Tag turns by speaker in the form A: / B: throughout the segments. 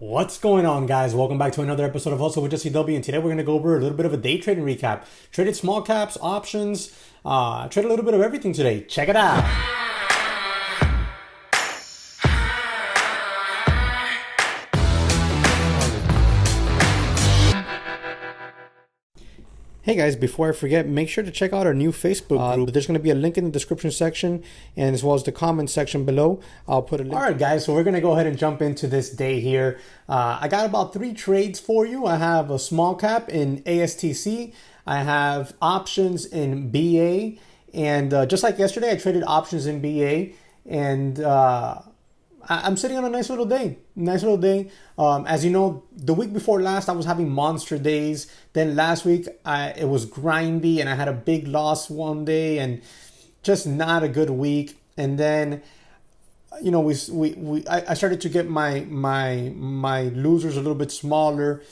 A: What's going on, guys? Welcome back to another episode of Also with JesseW, and today we're going to go over a little bit of a day trading recap. Traded small caps, options, trade a little bit of everything today. Check it out. Hey guys, before I forget, make sure to check out our new Facebook group. There's going to be a link in the description section and as well as the comment section below. I'll put a link. All right, guys, so we're going to go ahead and jump into this day here. I got about 3 trades for you. I have a small cap in ASTC. I have options in BA. And just like yesterday, I traded options in BA. And I'm sitting on a nice little day. As you know, the week before last, I was having monster days. Then last week, it was grindy and I had a big loss one day and just not a good week. And then, you know, I started to get my losers a little bit smaller.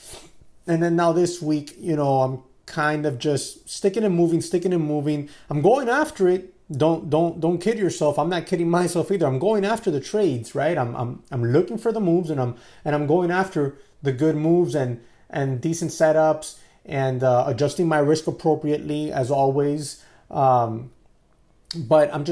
A: And then now this week, you know, I'm kind of just sticking and moving. I'm going after it. Don't kid yourself. I'm not kidding myself either. I'm going after the trades, right? I'm looking for the moves and I'm going after the good moves and decent setups and adjusting my risk appropriately as always. But I'm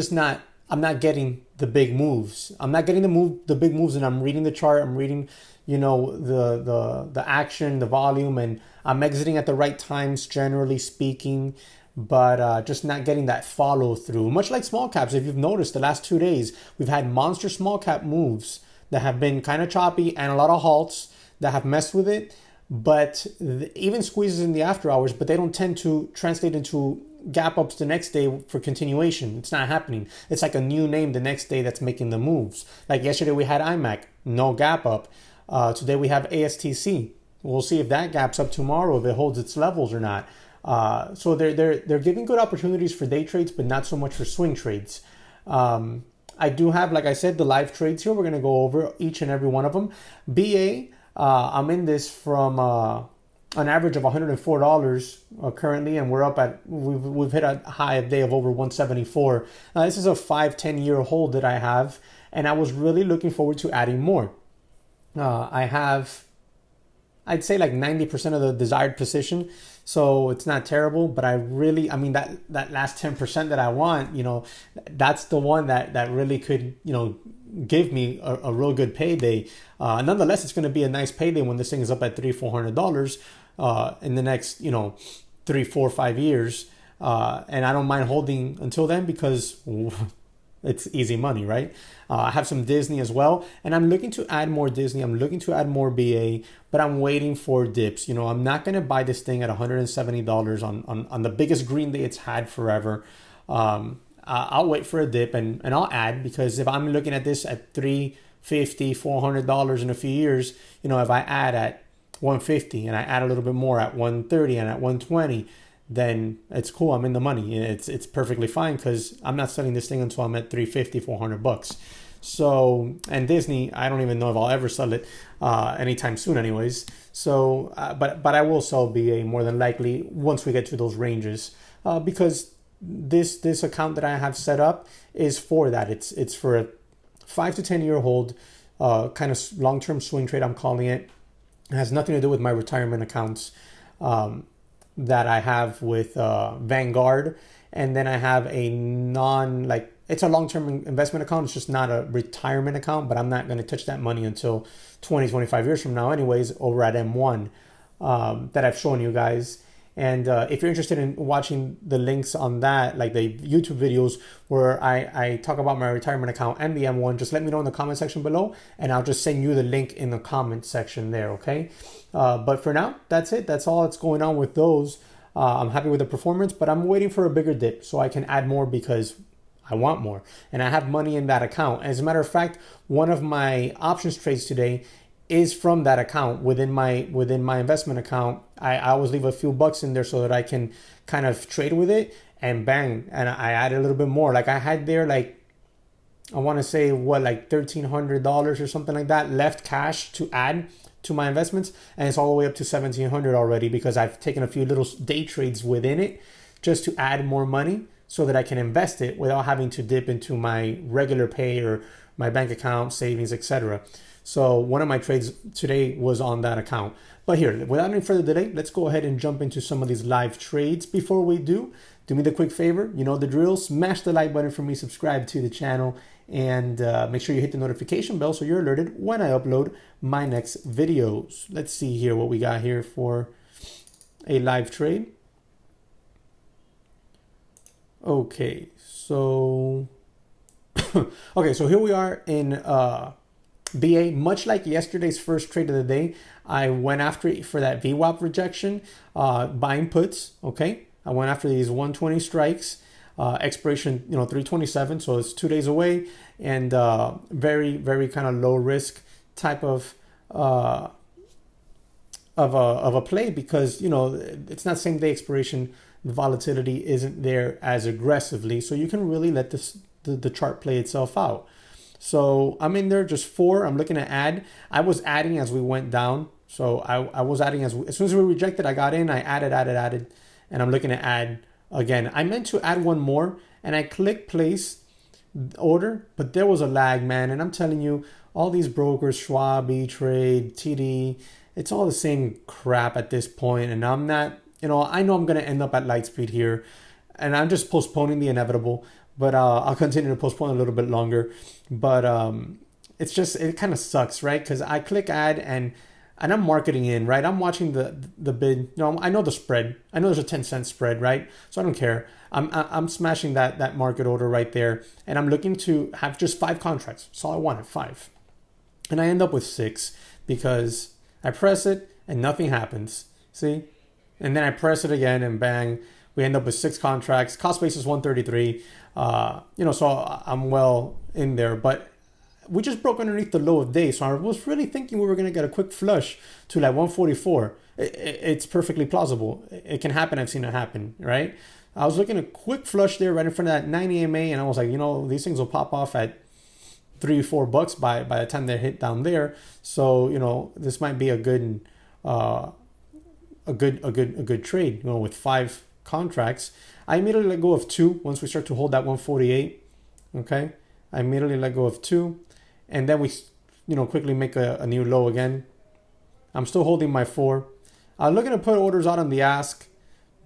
A: not getting the big moves. I'm not getting the big moves, and I'm reading the chart. I'm reading, you know, the action, the volume, and I'm exiting at the right times, generally speaking. But just not getting that follow through. Much like small caps, if you've noticed the last 2 days, we've had monster small cap moves that have been kind of choppy and a lot of halts that have messed with it. But even squeezes in the after hours, but they don't tend to translate into gap ups the next day for continuation. It's not happening. It's like a new name the next day that's making the moves. Like yesterday we had IMAC, no gap up. Today we have ASTC. We'll see if that gaps up tomorrow, if it holds its levels or not. So they're giving good opportunities for day trades, but not so much for swing trades. I do have, like I said, the live trades here. We're going to go over each and every one of them. BA, I'm in this from an average of $104 currently, and we're up at, we've hit a high of day of over 174. This is a 5-10 year hold that I have, and I was really looking forward to adding more. I have, I'd say like 90% of the desired position. So it's not terrible, but I mean, that last 10% that I want, you know, that's the one that really could, you know, give me a real good payday. Nonetheless, it's going to be a nice payday when this thing is up at $300-400 in the next, you know, 3, 4, 5 years. And I don't mind holding until then because it's easy money, right? I have some Disney as well, and I'm looking to add more Disney. I'm looking to add more BA, but I'm waiting for dips. You know, I'm not going to buy this thing at $170 on the biggest green day it's had forever. I'll wait for a dip and I'll add, because if I'm looking at this at $350, $400 in a few years, you know, if I add at 150 and I add a little bit more at 130 and at 120, then it's cool. I'm in the money. It's perfectly fine, because I'm not selling this thing until I'm at $350, $400. So, and Disney, I don't even know if I'll ever sell it anytime soon anyways. So, but I will sell BA more than likely once we get to those ranges, because this account that I have set up is for that. It's for a 5 to 10 year hold, kind of long-term swing trade, I'm calling it. It has nothing to do with my retirement accounts that I have with Vanguard. And then I have a it's a long-term investment account. It's just not a retirement account, but I'm not going to touch that money until 20, 25 years from now anyways, over at M1 that I've shown you guys. And if you're interested in watching the links on that, like the YouTube videos where I talk about my retirement account and the M1, just let me know in the comment section below, and I'll just send you the link in the comment section there, okay? But for now, that's it. That's all that's going on with those. I'm happy with the performance, but I'm waiting for a bigger dip so I can add more, because I want more. And I have money in that account. As a matter of fact, one of my options trades today is from that account within my investment account. I always leave a few bucks in there so that I can kind of trade with it, and bang, and I add a little bit more. Like I had there, like, I want to say like $1,300 or something like that left cash to add to my investments, and it's all the way up to $1,700 already, because I've taken a few little day trades within it just to add more money so that I can invest it without having to dip into my regular pay or my bank account, savings, etc. So one of my trades today was on that account. But here, without any further delay, let's go ahead and jump into some of these live trades. Before we do me the quick favor, you know the drill, smash the like button for me, subscribe to the channel, and make sure you hit the notification bell so you're alerted when I upload my next videos. Let's see here what we got here for a live trade. Okay, so okay, so here we are in BA. Much like yesterday's first trade of the day, I went after it for that VWAP rejection, buying puts. Okay, I went after these 120 strikes, expiration 327, so it's 2 days away, and very kind of low risk type of a play, because it's not same day expiration. The volatility isn't there as aggressively, so you can really let the chart play itself out. So I'm in there just 4. I'm looking to add. I was adding as we went down, so I was adding as soon as we rejected. I got in, I added, and I'm looking to add again. I meant to add one more, and I clicked place order, but there was a lag, man. And I'm telling you, all these brokers, Schwab, E-Trade, TD, it's all the same crap at this point, and I'm not. I know I'm going to end up at light speed here, and I'm just postponing the inevitable, but I'll continue to postpone a little bit longer. But it kind of sucks, right? Because I click add, and I'm marketing in, right? I'm watching the bid. I know the spread. I know there's a 10-cent spread, right? So I don't care. I'm smashing that market order right there, and I'm looking to have just 5 contracts. That's all I wanted, 5. And I end up with 6 because I press it and nothing happens. See? And then I press it again and bang, we end up with 6 contracts. Cost basis 133. So I'm well in there, but we just broke underneath the low of day. So I was really thinking we were going to get a quick flush to like 144. It's perfectly plausible. It can happen. I've seen it happen, right? I was looking at a quick flush there right in front of that 90 EMA, and I was like, these things will pop off at $3-4 by the time they hit down there. So, this might be a good trade, with 5 contracts. I immediately let go of 2 once we start to hold that 148. Okay, I immediately let go of 2, and then we quickly make a new low again. I'm still holding my 4. I'm looking to put orders out on the ask,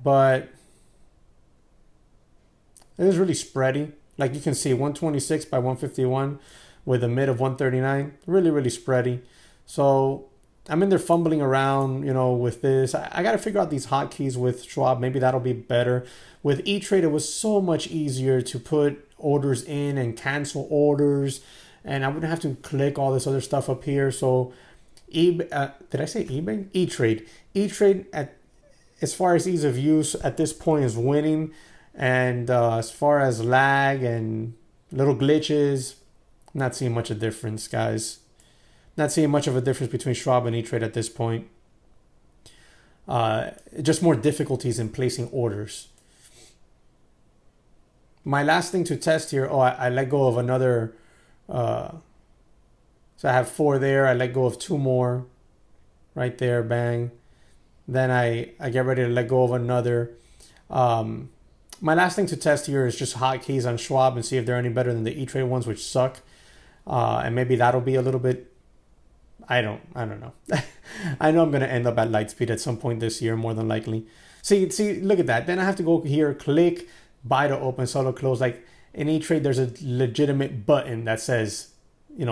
A: but it is really spready. Like you can see, 126 by 151 with a mid of 139. Really spready. So I'm in there fumbling around, with this. I got to figure out these hotkeys with Schwab. Maybe that'll be better. With E-Trade, it was so much easier to put orders in and cancel orders, and I wouldn't have to click all this other stuff up here. So, did I say eBay? E-Trade. E-Trade, as far as ease of use at this point, is winning. And as far as lag and little glitches, not seeing much of a difference, guys. Not seeing much of a difference between Schwab and E-Trade at this point. Just more difficulties in placing orders. My last thing to test here, I let go of another. So I have 4 there. I let go of 2 more. Right there, bang. Then I get ready to let go of another. My last thing to test here is just hotkeys on Schwab and see if they're any better than the E-Trade ones, which suck. And maybe that'll be a little bit. I don't know. I know I'm going to end up at light speed at some point this year, more than likely. See, look at that. Then I have to go here, click, buy to open, sell to close. Like in E-Trade, there's a legitimate button that says,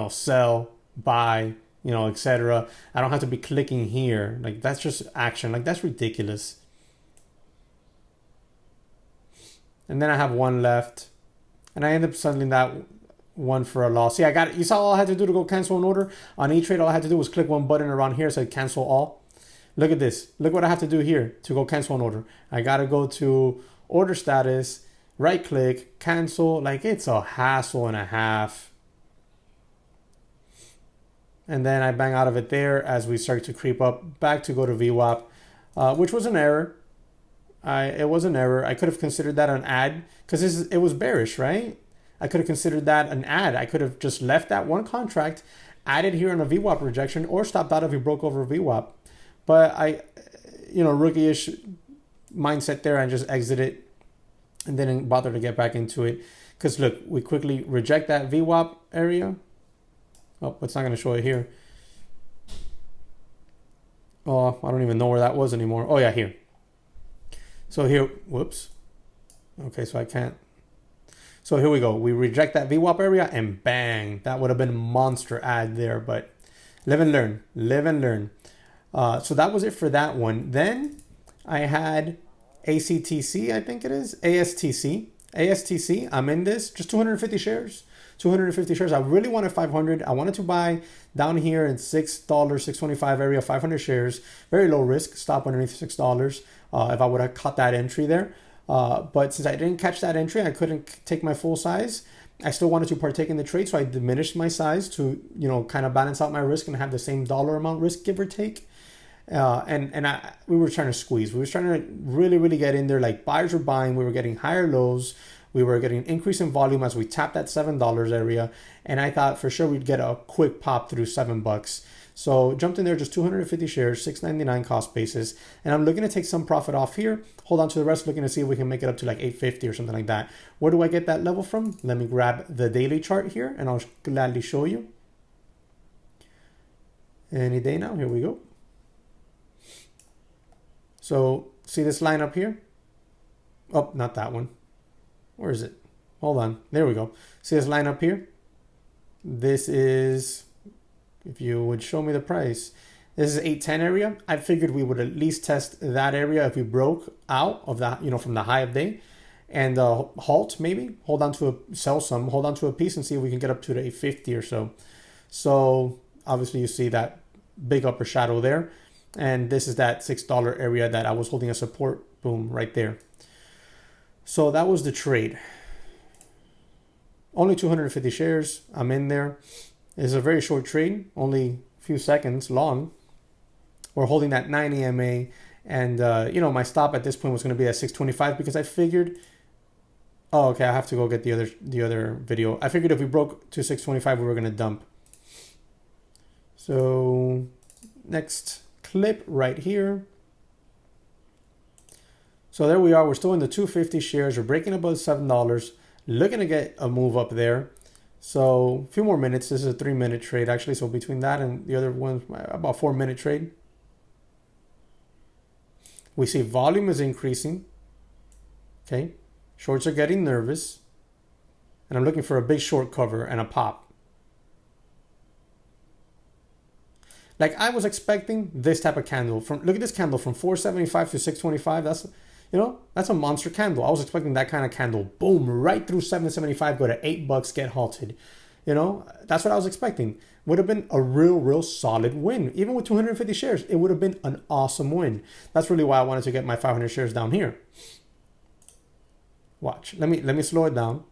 A: sell, buy, etc. I don't have to be clicking here. Like that's just action. Like that's ridiculous. And then I have 1 left, and I end up settling that 1 for a loss. See, I got it. You saw all I had to do to go cancel an order on E-Trade. All I had to do was click 1 button around here, said cancel all. Look at this. Look what I have to do here to go cancel an order. I got to go to order status, right click, cancel. Like it's a hassle and a half. And then I bang out of it there as we start to creep up back to go to VWAP, which was an error. It was an error. I could have considered that an ad because it was bearish, right? I could have considered that an ad. I could have just left that 1 contract, added here on a VWAP rejection, or stopped out if we broke over VWAP. But I, rookie-ish mindset there, and just exited and didn't bother to get back into it. Because look, we quickly reject that VWAP area. Oh, it's not going to show it here. Oh, I don't even know where that was anymore. Oh yeah, here. So here, whoops. Okay, so I can't. So here we go. We reject that VWAP area and bang, that would have been a monster ad there, but live and learn, live and learn. So that was it for that one. Then I had ACTC, I think it is, ASTC. ASTC, I'm in this, just 250 shares. 250 shares. I really wanted 500. I wanted to buy down here in $6, $6.25 area, 500 shares. Very low risk, stop underneath $6 if I would have caught that entry there. But since I didn't catch that entry, I couldn't take my full size. I still wanted to partake in the trade, so I diminished my size to, kind of balance out my risk and have the same dollar amount risk, give or take. We were trying to squeeze. We were trying to really get in there. Like buyers were buying. We were getting higher lows. We were getting increase in volume as we tapped that $7 area. And I thought for sure we'd get a quick pop through $7. So jumped in there, just 250 shares, $6.99 cost basis. And I'm looking to take some profit off here. Hold on to the rest, looking to see if we can make it up to like 850 or something like that. Where do I get that level from? Let me grab the daily chart here and I'll gladly show you. Any day now, here we go. So see this line up here? Oh, not that one. Where is it? Hold on. There we go. See this line up here? This is, if you would show me the price, this is 810 area. I figured we would at least test that area if we broke out of that, from the high of day, and halt maybe, hold on to hold on to a piece and see if we can get up to the 850 or so. So obviously you see that big upper shadow there. And this is that $6 area that I was holding a support, boom, right there. So that was the trade. Only 250 shares. I'm in there. It's a very short trade, only a few seconds long. We're holding that 9 EMA. And, my stop at this point was going to be at 625 because I figured, oh, okay, I have to go get the other video. I figured if we broke to 625, we were going to dump. So next clip right here. So there we are. We're still in the 250 shares. We're breaking above $7. Looking to get a move up there. So a few more minutes. This is a 3-minute trade actually. So between that and the other one, about 4-minute trade. We see volume is increasing. Okay. Shorts are getting nervous. And I'm looking for a big short cover and a pop. Like I was expecting this type of candle. Look at this candle from 475 to 625. That's a monster candle. I was expecting that kind of candle. Boom, right through 775, go to $8, get halted. That's what I was expecting. Would have been a real solid win. Even with 250 shares, it would have been an awesome win. That's really why I wanted to get my 500 shares down here. Watch. Let me slow it down.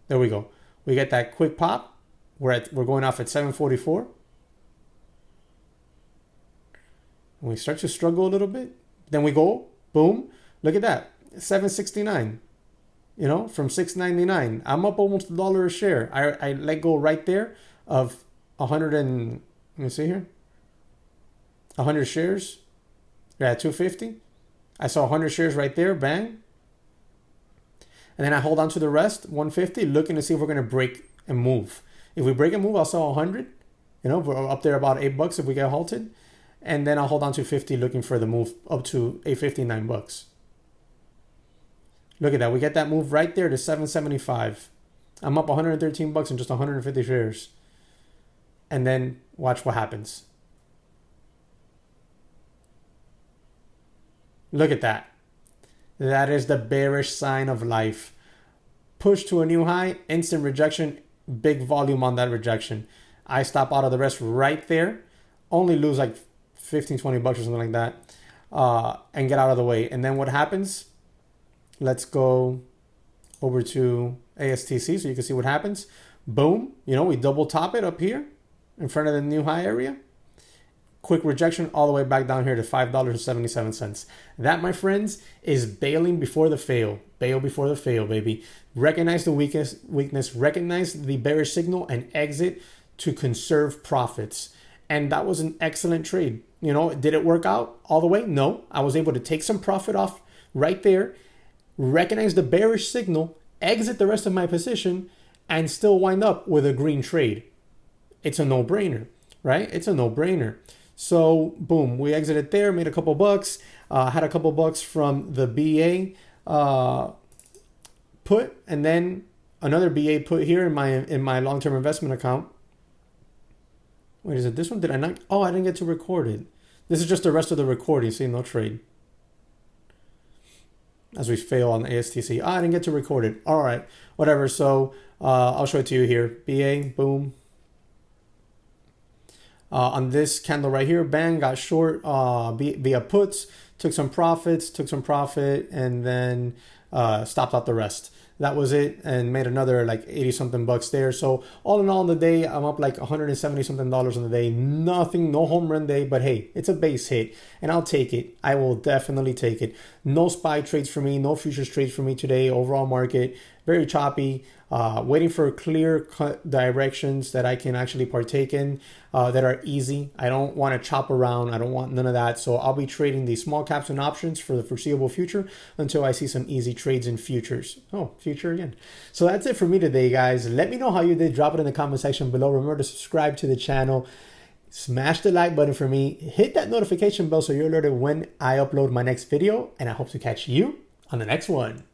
A: There we go. We get that quick pop. We're going off at 744. We start to struggle a little bit. Then we go, boom. Look at that, 769. From 699. I'm up almost $1 a share. I let go right there of 100 and let me see here. 100 shares. Yeah, 250. I saw 100 shares right there, bang. And then I hold on to the rest, 150, looking to see if we're going to break and move. If we break and move, I'll sell 100. We're up there about $8 if we get halted. And then I'll hold on to 50, looking for the move up to $859. Look at that. We get that move right there to 775. I'm up $113 in just 150 shares. And then watch what happens. Look at that. That is the bearish sign of life. Push to a new high, instant rejection, big volume on that rejection. I stop out of the rest right there. Only lose like 15, $20 or something like that, and get out of the way. And then what happens? Let's go over to ASTC so you can see what happens. Boom. We double top it up here in front of the new high area. Quick rejection all the way back down here to $5.77. That, my friends, is bailing before the fail. Bail before the fail, baby. Recognize the weakness, recognize the bearish signal, and exit to conserve profits. And that was an excellent trade. Did it work out all the way? No. I was able to take some profit off right there, recognize the bearish signal, exit the rest of my position, and still wind up with a green trade. It's a no-brainer, right? It's a no-brainer. So boom, we exited there, made a couple bucks, had a couple bucks from the BA put, and then another BA put here in my long-term investment account. Wait, is it this one? Did I not? Oh, I didn't get to record it. This is just the rest of the recording. See, no trade. As we fail on the ASTC. I didn't get to record it. All right, whatever. So I'll show it to you here. BA, boom. On this candle right here, bang, got short via puts, took some profits, took some profit, and then stopped out the rest. That was it, and made another like 80 something bucks there. So all in all, in the day, I'm up like 170 something dollars in the day. Nothing, no home run day, but hey, it's a base hit, and I'll take it. I will definitely take it. No SPY trades for me, no futures trades for me today. Overall market, very choppy. Waiting for clear cut directions that I can actually partake in that are easy. I don't want to chop around. I don't want none of that. So I'll be trading these small caps and options for the foreseeable future until I see some easy trades in futures. Oh, future again. So that's it for me today, guys. Let me know how you did. Drop it in the comment section below. Remember to subscribe to the channel. Smash the like button for me. Hit that notification bell so you're alerted when I upload my next video. And I hope to catch you on the next one.